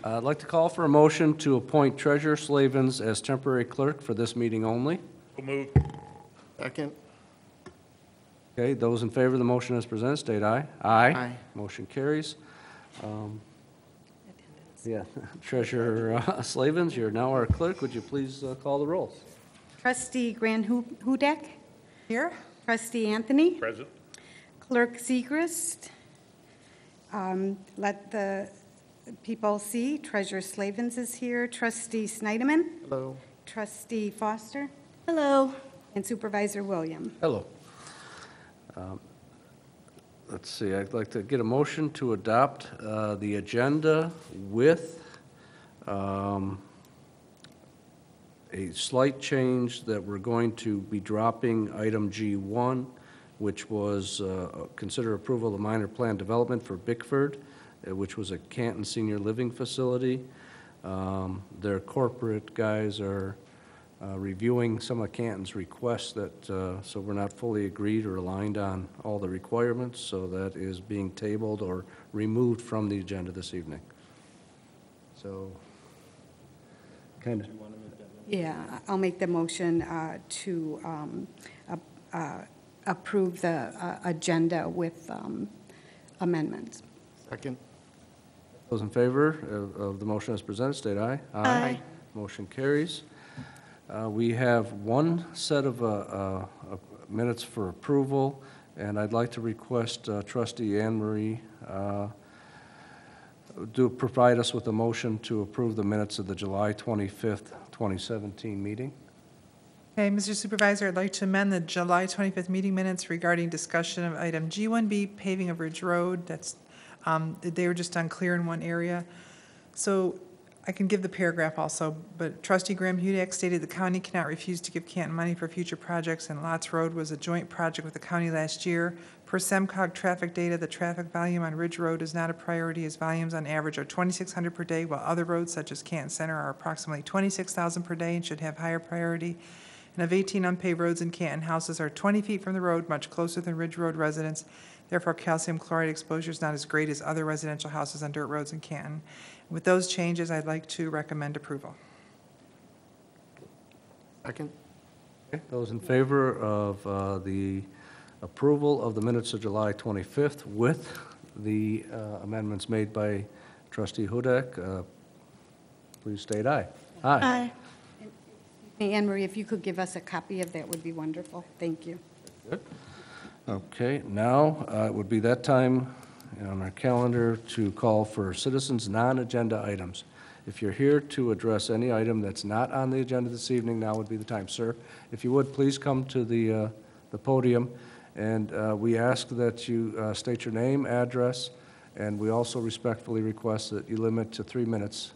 I'd like to call for a motion to appoint Treasurer Slavens as temporary clerk for this meeting only. So moved. Second. Okay, those in favor of the motion as presented, state aye. Aye. Aye. Motion carries. Yeah, Treasurer Slavens, you're now our clerk. Would you please call the rolls? Trustee Gran Hudak? Here. Trustee Anthony? Present. Clerk Segrist? Let the people see, Treasurer Slavens is here. Trustee Snyderman? Hello. Trustee Foster? Hello. And Supervisor William? Hello. Let's see, I'd like to get a motion to adopt the agenda with a slight change that we're going to be dropping item G1, which was consider approval of the minor plan development for Bickford, which was a Canton senior living facility. Their corporate guys are reviewing some of Canton's requests that, so we're not fully agreed or aligned on all the requirements, so that is being tabled or removed from the agenda this evening. So, kind of. Yeah, I'll make the motion to approve the agenda with amendments. Second. Those in favor of the motion as presented, state aye. Aye. Motion carries. We have one set of minutes for approval, and I'd like to request Trustee Anne Marie provide us with a motion to approve the minutes of the July 25th, 2017 meeting. Okay, Mr. Supervisor, I'd like to amend the July 25th meeting minutes regarding discussion of item G1B, paving of Ridge Road. That's, they were just unclear in one area. So I can give the paragraph also, but Trustee Graham Hudak stated the county cannot refuse to give Canton money for future projects, and Lots Road was a joint project with the county last year. Per SEMCOG traffic data, the traffic volume on Ridge Road is not a priority, as volumes on average are 2,600 per day, while other roads such as Canton Center are approximately 26,000 per day and should have higher priority. And of 18 unpaved roads in Canton, houses are 20 feet from the road, much closer than Ridge Road residents. Therefore, calcium chloride exposure is not as great as other residential houses on dirt roads in Canton. With those changes, I'd like to recommend approval. Second. Okay, those in favor of the approval of the minutes of July 25th with the amendments made by Trustee Hudak, please state aye. Aye. Anne Marie, if you could give us a copy of that would be wonderful. Thank you. Good. Okay, now it would be that time on our calendar to call for citizens' non-agenda items. If you're here to address any item that's not on the agenda this evening, now would be the time. Sir, if you would, please come to the podium, and we ask that you state your name, address, and we also respectfully request that you limit to 3 minutes.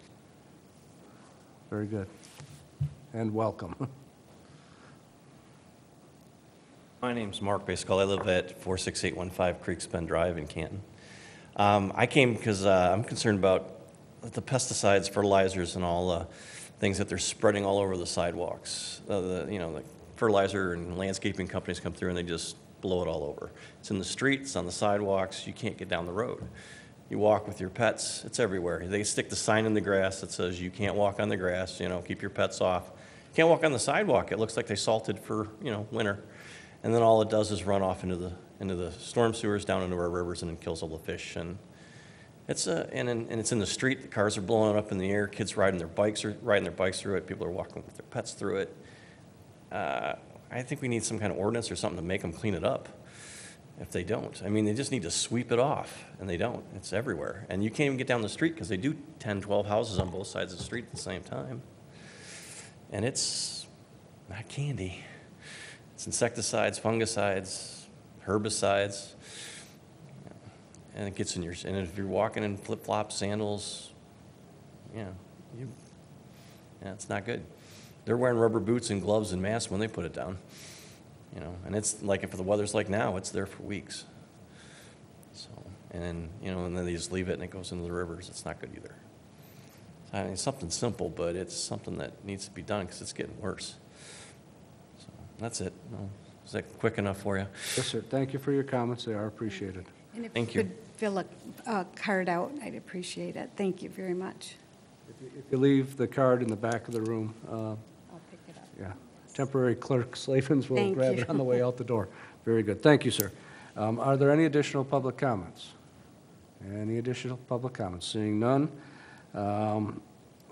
Very good. And welcome. My name's Mark Bascal. I live at 46815 Creeksbend Drive in Canton. I came because I'm concerned about the pesticides, fertilizers, and all the things that they're spreading all over the sidewalks. The fertilizer and landscaping companies come through and they just blow it all over. It's in the streets, on the sidewalks. You can't get down the road. You walk with your pets. It's everywhere. They stick the sign in the grass that says you can't walk on the grass. Keep your pets off. You can't walk on the sidewalk. It looks like they salted for winter. And then all it does is run off into the storm sewers down into our rivers and it kills all the fish. And it's and it's in the street. The cars are blowing up in the air. Kids riding their bikes through it. People are walking with their pets through it. I think we need some kind of ordinance or something to make them clean it up. If they don't, I mean, they just need to sweep it off, and they don't. It's everywhere, and you can't even get down the street because they do 10, 12 houses on both sides of the street at the same time. And it's not candy. It's insecticides, fungicides, herbicides, and it gets in your. And if you're walking in flip-flops, sandals, it's not good. They're wearing rubber boots and gloves and masks when they put it down. And it's like if the weather's like now, it's there for weeks. So, and then they just leave it and it goes into the rivers. It's not good either. So, I mean, it's something simple, but it's something that needs to be done because it's getting worse. So that's it. Is that quick enough for you? Yes, sir. Thank you for your comments. They are appreciated. And if Thank you you. could fill a card out, I'd appreciate it. Thank you very much. If you leave the card in the back of the room, I'll pick it up. yeah, temporary clerk Slavens will Thank grab you. it on the way out the door. Very good. Thank you, sir. Are there any additional public comments? Any additional public comments? Seeing none,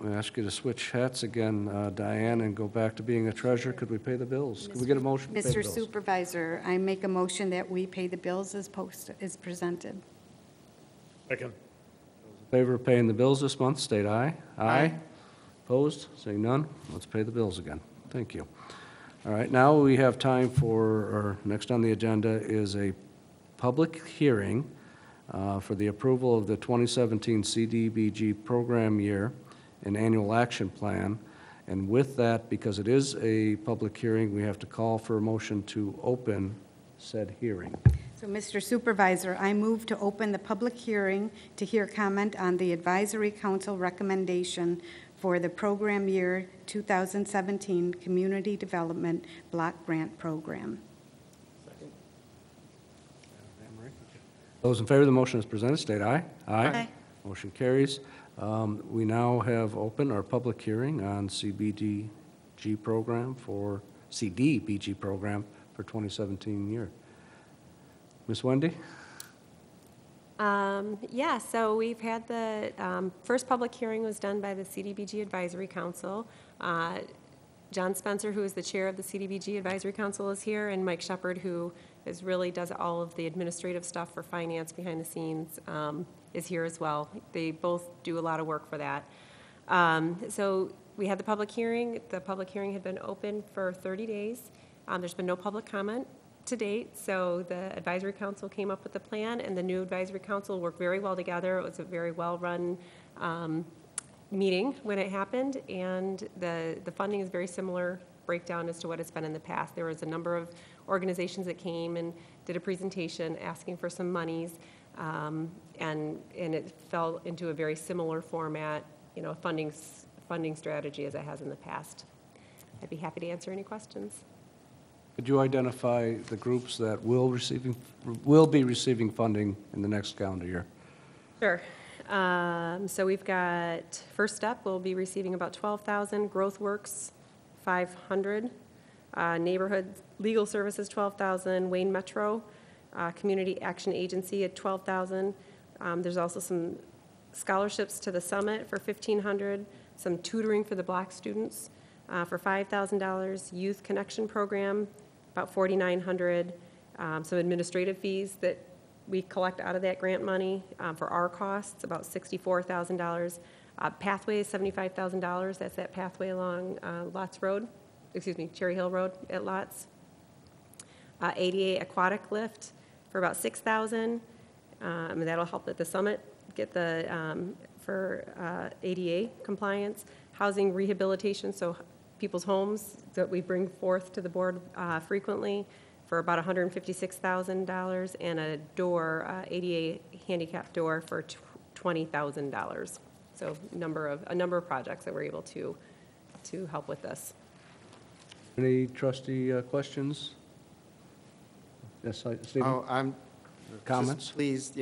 we ask you to switch hats again, Diane, and go back to being a treasurer. Could we pay the bills? Could we get a motion to pay the Mr. bills? Supervisor, I make a motion that we pay the bills as posted, as presented. In favor of paying the bills this month, state aye. Aye. Opposed? Seeing none, let's pay the bills again. Thank you. All right, now we have time for, our next on the agenda is a public hearing for the approval of the 2017 CDBG program year and annual action plan. And with that, because it is a public hearing, we have to call for a motion to open said hearing. So, Mr. Supervisor, I move to open the public hearing to hear comment on the Advisory Council recommendation for the program year 2017 Community Development Block Grant Program. Those in favor of the motion as presented, state aye. Aye. Motion carries. We now have open our public hearing on CDBG program for 2017 year. Ms. Wendy? Yeah, so we've had the first public hearing was done by the CDBG Advisory Council. John Spencer, who is the chair of the CDBG Advisory Council, is here, and Mike Shepard, who really does all of the administrative stuff for finance behind the scenes, is here as well. They both do a lot of work for that. So we had the public hearing. The public hearing had been open for 30 days. There's been no public comment to date, so the advisory council came up with the plan, and the new advisory council worked very well together. It was a very well-run meeting when it happened, and the funding is very similar breakdown as to what it's been in the past. There was a number of organizations that came and did a presentation asking for some monies, and it fell into a very similar format, funding strategy as it has in the past. I'd be happy to answer any questions. Could you identify the groups that will be receiving funding in the next calendar year? Sure. So we've got First Step will be receiving about $12,000, GrowthWorks $500, Neighborhood Legal Services $12,000, Wayne Metro Community Action Agency at $12,000. There's also some scholarships to the Summit for $1,500, some tutoring for the Black students for $5,000, Youth Connection Program about $4,900, some administrative fees that we collect out of that grant money for our costs, about $64,000. Pathway is $75,000. That's that pathway along Cherry Hill Road at Lots. ADA Aquatic Lift for about $6,000. That'll help at the Summit get the for ADA compliance. Housing rehabilitation, so people's homes that we bring forth to the board frequently for about $156,000, and a door, ADA handicap door for $20,000. So a number of projects that we're able to help with this. Any trustee questions? Yes, Stephen? Oh, I'm Comments? just pleased,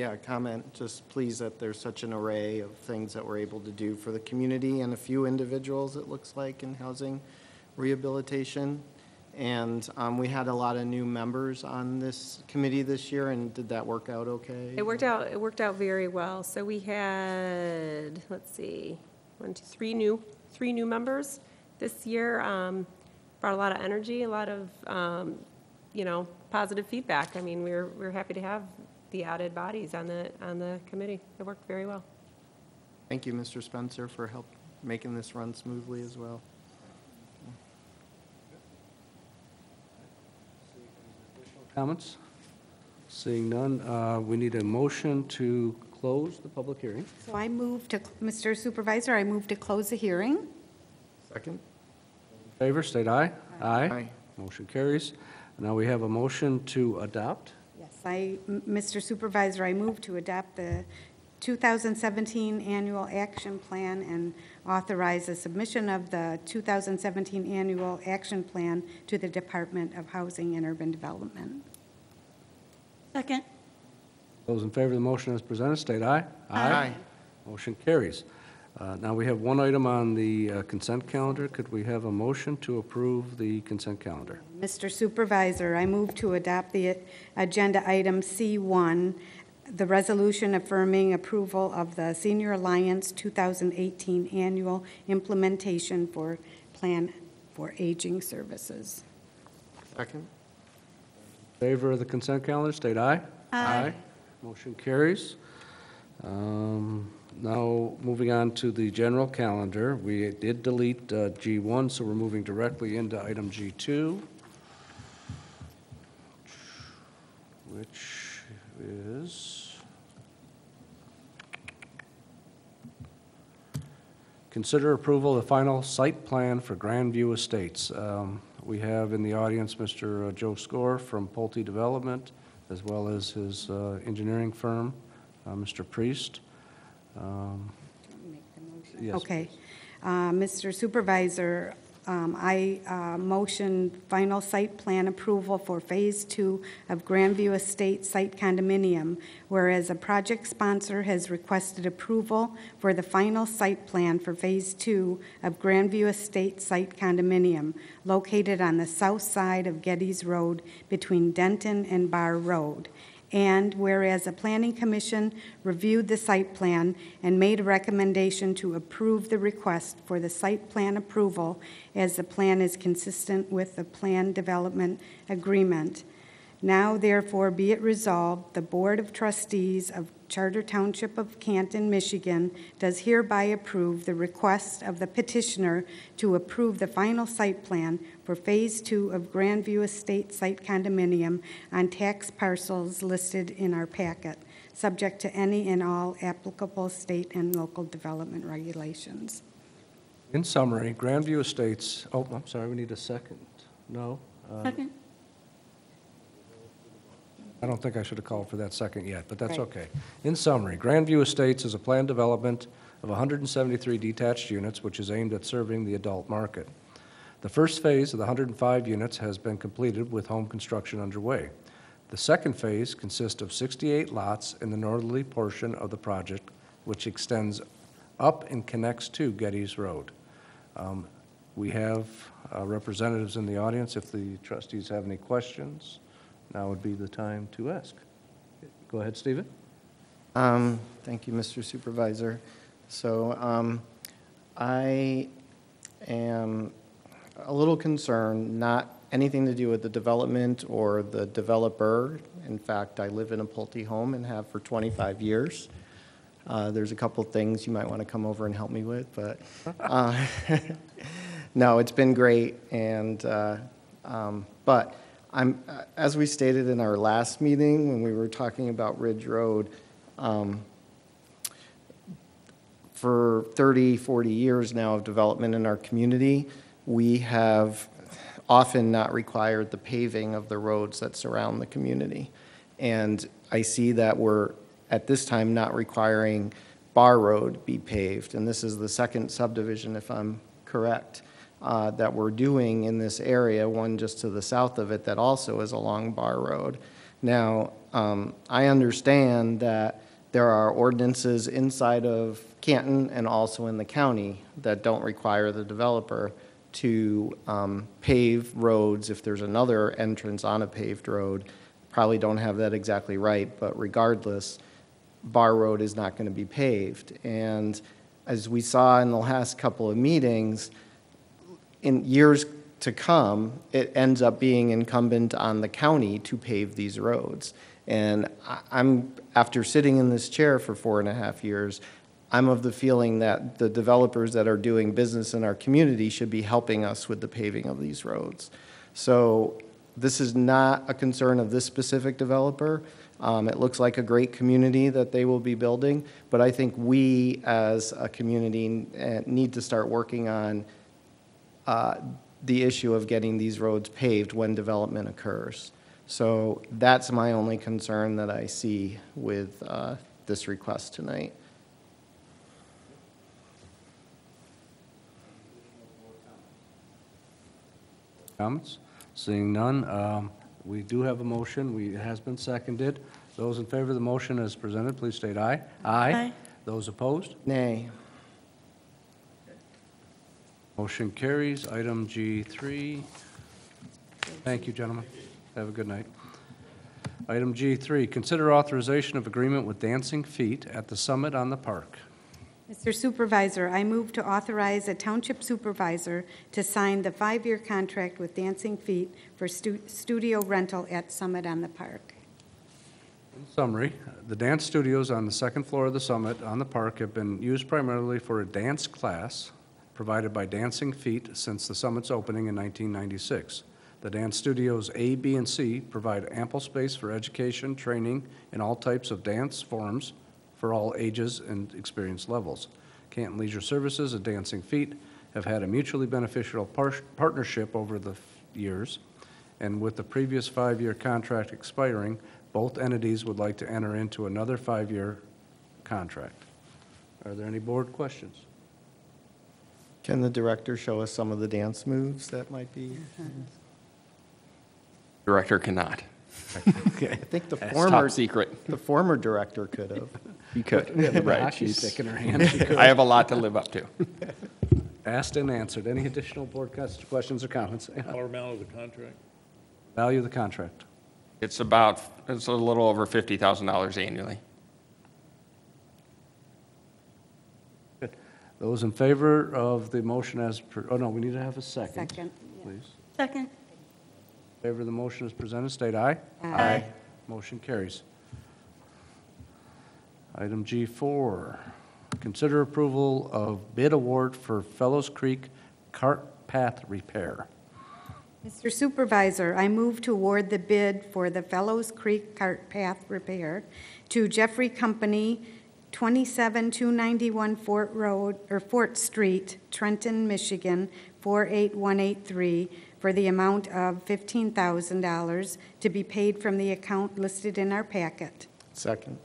just pleased that there's such an array of things that we're able to do for the community and a few individuals, it looks like, in housing rehabilitation. And we had a lot of new members on this committee this year, and did that work out okay? It worked out very well. So we had, let's see, three new members this year. Brought a lot of energy, a lot of positive feedback. I mean, we're happy to have the added bodies on the committee. It worked very well. Thank you, Mr. Spencer, for help making this run smoothly as well. Comments? Seeing none, we need a motion to close the public hearing. So I move to, Mr. Supervisor, I move to close the hearing. Second? In favor, state aye. Aye. Motion carries. Now we have a motion to adopt. Yes, Mr. Supervisor, I move to adopt the 2017 Annual Action Plan and authorize the submission of the 2017 Annual Action Plan to the Department of Housing and Urban Development. Second. Those in favor of the motion as presented, state aye. Aye. Motion carries. Now, we have one item on the consent calendar. Could we have a motion to approve the consent calendar? Mr. Supervisor, I move to adopt the agenda item C1, the resolution affirming approval of the Senior Alliance 2018 Annual Implementation for Plan for Aging Services. Second? In favor of the consent calendar, state aye. Aye. Motion carries. Now, moving on to the general calendar, we did delete G1, so we're moving directly into item G2, which is consider approval of the final site plan for Grandview Estates. We have in the audience Mr. Joe Score from Pulte Development, as well as his engineering firm, Mr. Priest. Yes, Okay. Mr. Supervisor, I motion final site plan approval for Phase 2 of Grandview Estate Site Condominium, whereas a project sponsor has requested approval for the final site plan for Phase 2 of Grandview Estate Site Condominium, located on the south side of Geddes Road between Denton and Bar Road. And whereas a planning commission reviewed the site plan and made a recommendation to approve the request for the site plan approval as the plan is consistent with the plan development agreement. Now therefore be it resolved, the Board of Trustees of Charter Township of Canton, Michigan does hereby approve the request of the petitioner to approve the final site plan for Phase 2 of Grandview Estate Site Condominium on tax parcels listed in our packet, subject to any and all applicable state and local development regulations. In summary, Grandview Estates, oh, I'm sorry, we need a second. No? Second. I don't think I should have called for that second yet, but that's Right. okay. In summary, Grandview Estates is a planned development of 173 detached units, which is aimed at serving the adult market. The first phase of the 105 units has been completed with home construction underway. The second phase consists of 68 lots in the northerly portion of the project, which extends up and connects to Geddes Road. We have representatives in the audience. If the trustees have any questions, now would be the time to ask. Go ahead, Stephen. Thank you, Mr. Supervisor. So I am a little concerned, not anything to do with the development or the developer. In fact, I live in a Pulte home and have for 25 years. There's a couple things you might want to come over and help me with, but no, it's been great. And but as we stated in our last meeting when we were talking about Ridge Road, for 30, 40 years now of development in our community, we have often not required the paving of the roads that surround the community. And I see that we're, at this time, not requiring Bar Road be paved. And this is the second subdivision, if I'm correct, that we're doing in this area, one just to the south of it that also is along Bar Road. Now, I understand that there are ordinances inside of Canton and also in the county that don't require the developer to pave roads if there's another entrance on a paved road. Probably don't have that exactly right, but regardless, Bar Road is not going to be paved. And as we saw in the last couple of meetings, in years to come, it ends up being incumbent on the county to pave these roads. And I'm, after sitting in this chair for 4.5 years, I'm of the feeling that the developers that are doing business in our community should be helping us with the paving of these roads. So this is not a concern of this specific developer. It looks like a great community that they will be building, but I think we as a community need to start working on the issue of getting these roads paved when development occurs. So that's my only concern that I see with this request tonight. Comments? Seeing none, we do have a motion. It has been seconded. Those in favor of the motion as presented, please state aye. Aye. Those opposed? Nay. Motion carries. Item G3. Thank you, gentlemen. Have a good night. Item G3, consider authorization of agreement with Dancing Feet at the Summit on the Park. Mr. Supervisor, I move to authorize a township supervisor to sign the 5-year contract with Dancing Feet for studio rental at Summit on the Park. In summary, the dance studios on the second floor of the Summit on the Park have been used primarily for a dance class provided by Dancing Feet since the Summit's opening in 1996. The dance studios A, B, and C provide ample space for education, training, in all types of dance forms for all ages and experience levels. Canton Leisure Services and Dancing Feet have had a mutually beneficial partnership over the years, and with the previous 5-year contract expiring, both entities would like to enter into another 5-year contract. Are there any board questions? Can the director show us some of the dance moves that might be? Director cannot. I think the It's former, top secret. the former director could have. You could. The Right. hockey she's- stick in her hand. She could. I have a lot to live up to. Asked and answered. Any additional board questions or comments? Dollar amount of the contract? Value of the contract. It's a little over $50,000 annually. Those in favor of the motion as, oh no, we need to have a second. Second. Please. Second. In favor of the motion as presented, state aye. Aye. Motion carries. Item G4, consider approval of bid award for Fellows Creek Cart Path Repair. Mr. Supervisor, I move to award the bid for the Fellows Creek Cart Path Repair to Jeffrey Company, 27291 Fort Street, Trenton, Michigan, 48183, for the amount of $15,000 to be paid from the account listed in our packet. Second.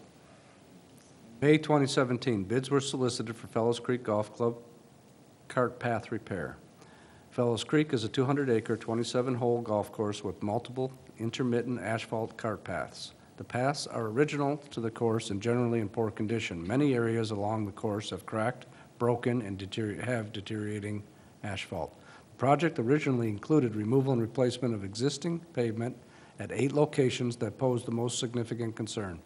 May 2017, bids were solicited for Fellows Creek Golf Club Cart Path Repair. Fellows Creek is a 200-acre, 27-hole golf course with multiple intermittent asphalt cart paths. The paths are original to the course and generally in poor condition. Many areas along the course have cracked, broken, and have deteriorating asphalt. The project originally included removal and replacement of existing pavement at 8 locations that posed the most significant concern.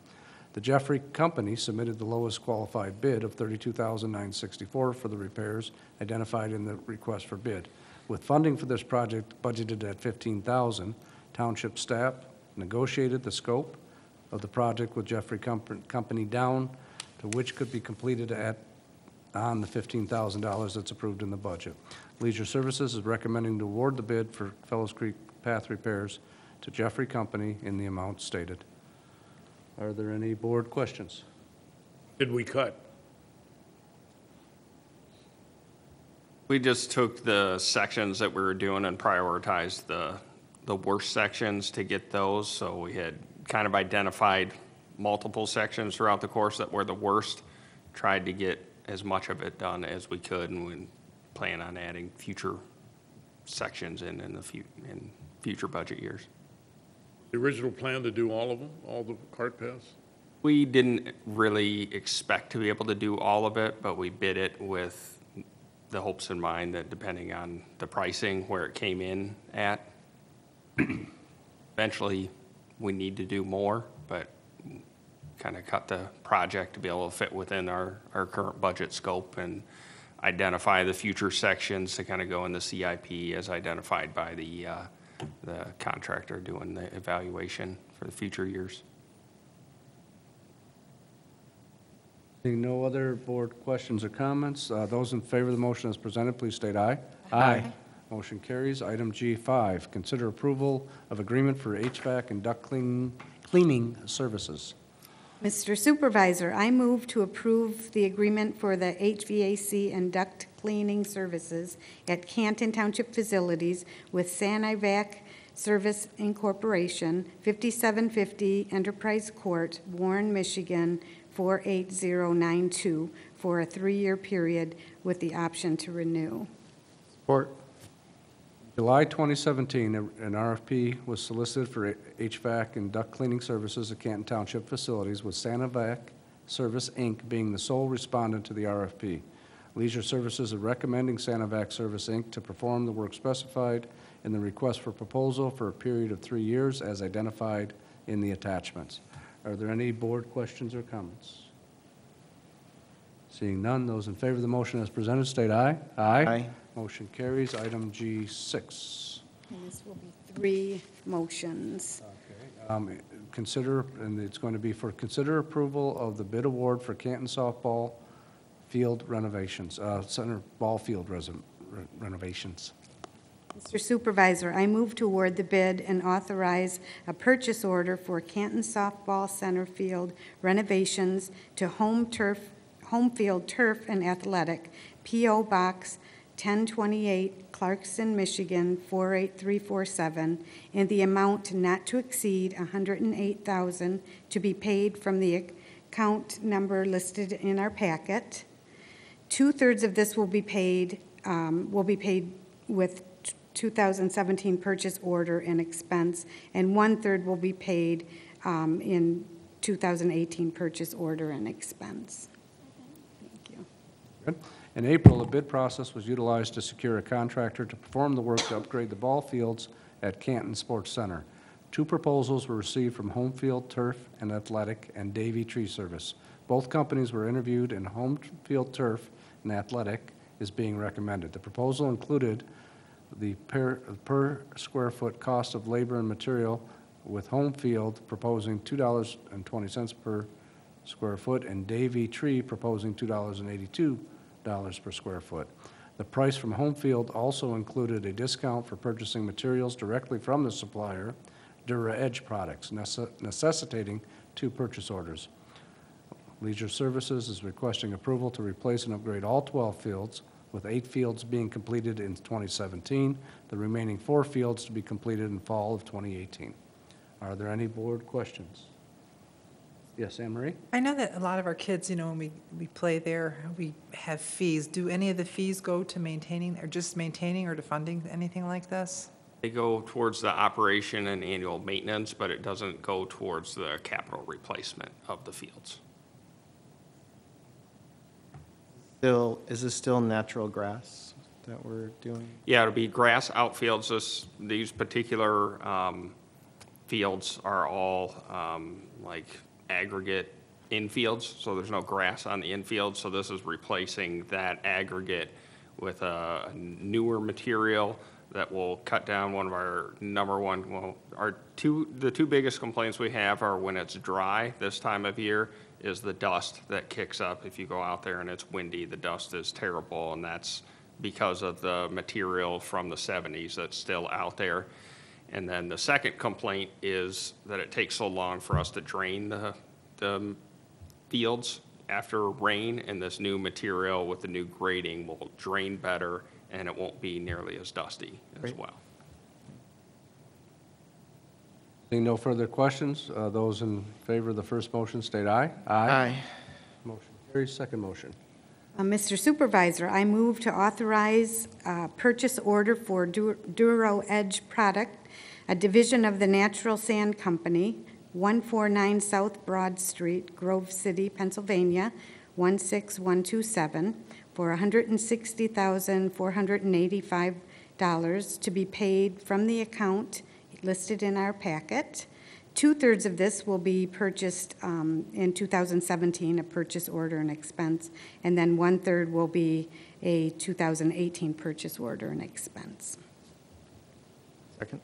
The Jeffrey Company submitted the lowest qualified bid of $32,964 for the repairs identified in the request for bid. With funding for this project budgeted at $15,000, township staff negotiated the scope of the project with Jeffrey Company down to which could be completed on the $15,000 that's approved in the budget. Leisure Services is recommending to award the bid for Fellows Creek Path repairs to Jeffrey Company in the amount stated. Are there any board questions? Did we cut? We just took the sections that we were doing and prioritized the worst sections to get those. So we had kind of identified multiple sections throughout the course that were the worst, tried to get as much of it done as we could, and we plan on adding future sections in future budget years. The original plan to do all of them, all the cart paths? We didn't really expect to be able to do all of it, but we bid it with the hopes in mind that depending on the pricing, where it came in at, eventually we need to do more, but kind of cut the project to be able to fit within our current budget scope and identify the future sections to kind of go in the CIP as identified by the contractor doing the evaluation for the future years. Seeing no other board questions or comments, those in favor of the motion as presented, please state aye. Aye. Motion carries. Item G5, consider approval of agreement for HVAC and duct cleaning services. Mr. Supervisor, I move to approve the agreement for the HVAC and duct cleaning services at Canton Township Facilities with HVAC Service Incorporation, 5750 Enterprise Court, Warren, Michigan, 48092, for a 3-year period with the option to renew. Support. July 2017, an RFP was solicited for HVAC and duct cleaning services at Canton Township facilities, with HVAC Service, Inc. being the sole respondent to the RFP. Leisure Services is recommending Sanovac Service, Inc. to perform the work specified in the request for proposal for a period of 3 years as identified in the attachments. Are there any board questions or comments? Seeing none, those in favor of the motion as presented state aye. Aye. Motion carries. Item G6. And this will be 3 motions. Consider, and it's going to be for consider approval of the bid award for Canton softball field renovations, center ball field renovations. Mr. Supervisor, I move to award the bid and authorize a purchase order for Canton softball center field renovations to Home Field Turf and Athletic, P.O. Box 1028, Clarkson, Michigan 48347, in the amount not to exceed $108,000 to be paid from the account number listed in our packet. 2/3 of this will be paid with 2017 purchase order and expense, and 1/3 will be paid in 2018 purchase order and expense. Thank you. Good. In April, a bid process was utilized to secure a contractor to perform the work to upgrade the ball fields at Canton Sports Center. 2 proposals were received from Home Field Turf and Athletic and Davy Tree Service. Both companies were interviewed, and Home Field Turf and Athletic is being recommended. The proposal included the per square foot cost of labor and material, with Home Field proposing $2.20 per square foot and Davy Tree proposing $2.82 per square foot. The price from Home Field also included a discount for purchasing materials directly from the supplier, Dura Edge products, necessitating 2 purchase orders. Leisure Services is requesting approval to replace and upgrade all 12 fields, with 8 fields being completed in 2017, the remaining 4 fields to be completed in fall of 2018. Are there any board questions? Yes, Anne Marie? I know that a lot of our kids, when we play there, we have fees. Do any of the fees go to maintaining, or just maintaining, or to funding anything like this? They go towards the operation and annual maintenance, but it doesn't go towards the capital replacement of the fields. Is this still natural grass that we're doing? Yeah, it'll be grass outfields. These particular fields are all like aggregate infields, so there's no grass on the infield. So this is replacing that aggregate with a newer material that will cut down one of our the 2 biggest complaints we have are when it's dry this time of year is the dust that kicks up. If you go out there and it's windy, the dust is terrible, and that's because of the material from the 70s that's still out there. And then the second complaint is that it takes so long for us to drain the fields after rain, and this new material with the new grading will drain better, and it won't be nearly as dusty as Great. well. Seeing no further questions, those in favor of the first motion state aye. Motion carries. Second motion. Mr. Supervisor, I move to authorize purchase order for Dura Edge product, a division of the Natural Sand Company, 149 South Broad Street, Grove City, Pennsylvania, 16127, for $160,485 to be paid from the account listed in our packet. 2/3 of this will be purchased in 2017, a purchase order and expense, and then 1/3 will be a 2018 purchase order and expense. Second?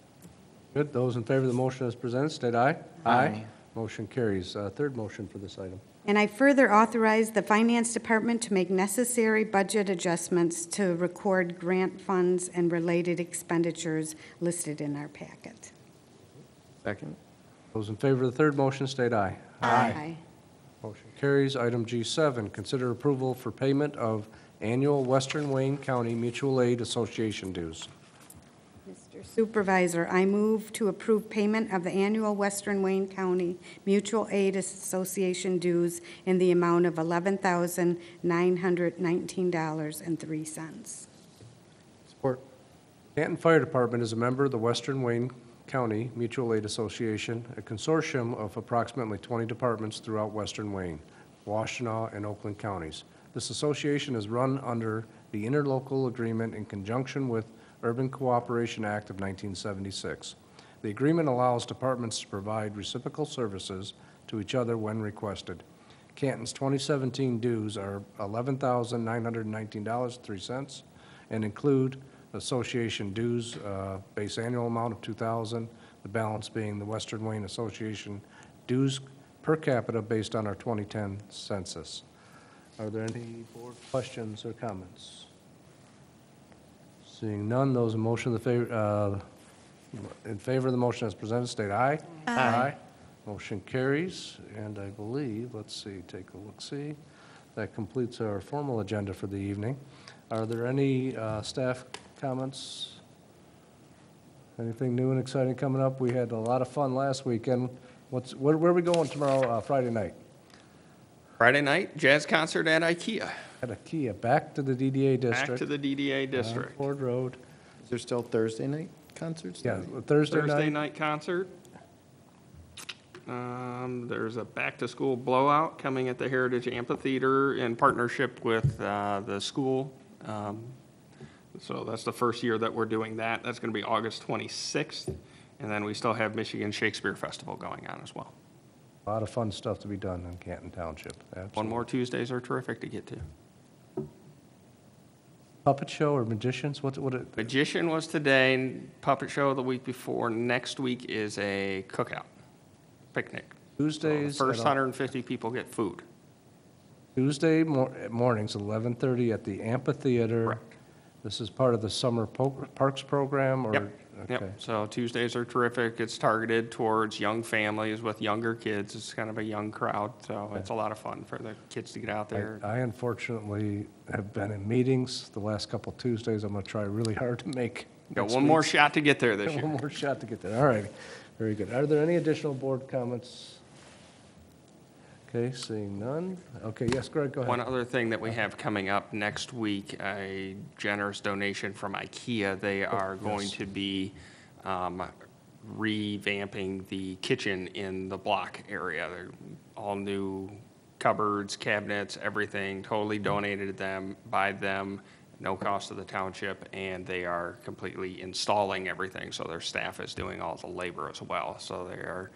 Good. Those in favor of the motion as presented, state aye. Aye. Motion carries. Third motion for this item. And I further authorize the Finance Department to make necessary budget adjustments to record grant funds and related expenditures listed in our packet. Second? Those in favor of the third motion state aye. Aye. Motion carries. Item G7, consider approval for payment of annual Western Wayne County Mutual Aid Association dues. Mr. Supervisor, I move to approve payment of the annual Western Wayne County Mutual Aid Association dues in the amount of $11,919.03. Support. Canton Fire Department is a member of the Western Wayne County Mutual Aid Association, a consortium of approximately 20 departments throughout Western Wayne, Washtenaw, and Oakland counties. This association is run under the interlocal agreement in conjunction with Urban Cooperation Act of 1976. The agreement allows departments to provide reciprocal services to each other when requested. Canton's 2017 dues are $11,919.03 and include association dues, base annual amount of $2,000, the balance being the Western Wayne Association dues per capita based on our 2010 census. Are there any board questions or comments? Seeing none, those in motion in favor of the motion as presented, state aye. Aye. Motion carries, and I believe, let's see, take a look-see. That completes our formal agenda for the evening. Are there any staff comments? Anything new and exciting coming up? We had a lot of fun last weekend. Where are we going tomorrow, Friday night? Friday night, jazz concert at IKEA. At IKEA, back to the DDA district. Back to the DDA district. Ford Road. Is there still Thursday night concerts? Yeah, Thursday Thursday night. night concert. There's a back-to-school blowout coming at the Heritage Amphitheater in partnership with the school. So that's the first year that we're doing that. That's going to be August 26th. And then we still have Michigan Shakespeare Festival going on as well. A lot of fun stuff to be done in Canton Township. Absolutely. One more Tuesdays are terrific to get to. Puppet show or magicians? Magician was today, puppet show the week before. Next week is a cookout, picnic. Tuesdays. So the first 150 people get food. Tuesday mornings, 11:30 at the amphitheater. Correct. This is part of the summer parks program, or? Yep. Okay. Yep. So Tuesdays are terrific. It's targeted towards young families with younger kids. It's kind of a young crowd, so it's a lot of fun for the kids to get out there. I unfortunately have been in meetings the last couple Tuesdays. I'm going to try really hard to make. Got next one more week's. shot to get there this year. One more shot to get there. All right. Very good. Are there any additional board comments? Okay, seeing none. Okay, yes, Greg, go ahead. One other thing that we have coming up next week, a generous donation from IKEA. They are going to be revamping the kitchen in the block area. They're all new cupboards, cabinets, everything, totally donated to them, by them, no cost to the township, and they are completely installing everything. So their staff is doing all the labor as well. So they are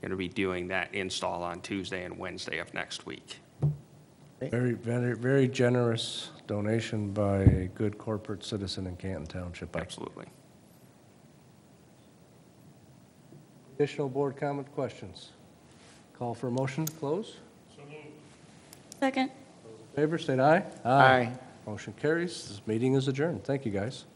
going to be doing that install on Tuesday and Wednesday of next week. Very, very, very generous donation by a good corporate citizen in Canton Township. Absolutely. Additional board comment, questions? Call for a motion to close. Second. Favor, state aye. Aye. Motion carries. This meeting is adjourned. Thank you, guys.